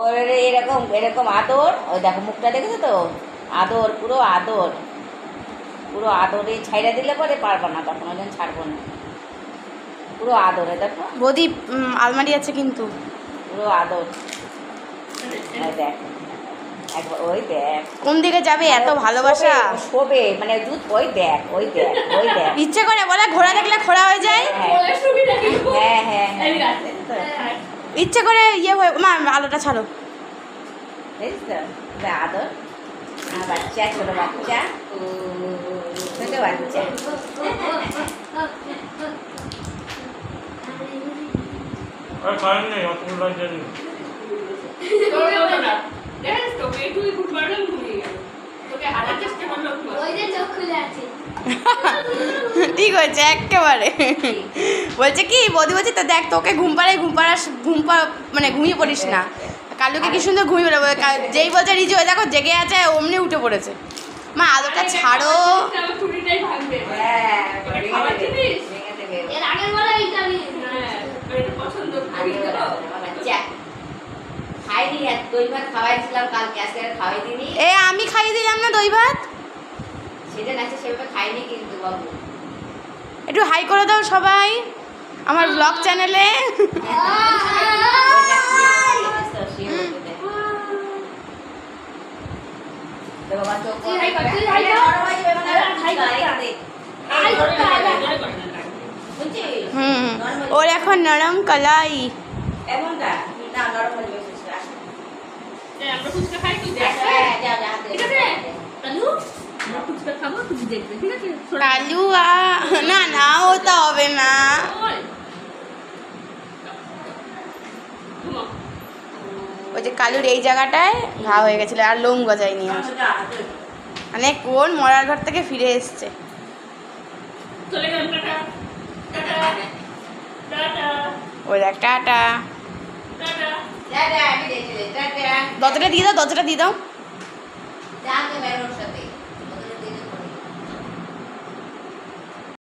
ওর এরকম এরকম আদর, ওই দেখো মুখটা দেখেছো তো, আদর, পুরো আদর, পুরো আদরে ছাইড়া দিলে পরে পারবো না, তখন ওই জন্য ছাড়বো না, পুরো আদরে দেখো। বৌদি আলমারি আছে কিন্তু। পুরো আদর। ওই দেখ একবার, ওই দেখ কোন দিকে যাবে এত ভালোবাসা। শোবে মানে দুধ, ওই দেখ ওই দেখ ওই দেখ। ইচ্ছে করে বলে ঘোড়া দেখলে খোড়া হয়ে যায়। হ্যাঁ হ্যাঁ হ্যাঁ, ইচ্ছে করে ইয়ে হয়ে মা আলোটা ছাড়ো। বুঝিস তো আদর। বাচ্চা, ছোট বাচ্চা, ছোট বাচ্চা। আর কারণ নেই অতগুলো জানি ঠিক হয়েছে একেবারে। বলছে কি বৌদি বলছে তো দেখ তোকে ঘুম মানে ঘুমিয়ে পড়িস না। কালুকে কি সুন্দর ঘুমিয়ে পড়ে, যেই বলছে রিজু ওই দেখো জেগে আছে অমনি উঠে পড়েছে। মা আলোটা ছাড়ো। এ আমি খাইয়ে দিলাম না দই ভাত। একটু হাই করে দাও সবাই আমার ব্লগ চ্যানেলে। ওর এখন নরম কলাই। কালু না না ওটা হবে না। ওই যে কালুর এই জায়গাটায় ঘা হয়ে গেছিল আর লোম গজায়নি, মানে কোন মরার ঘর থেকে ফিরে এসছে। ওই দেখ টাটা। দরজাটা দিয়ে দাও, দরজাটা দিয়ে দাও।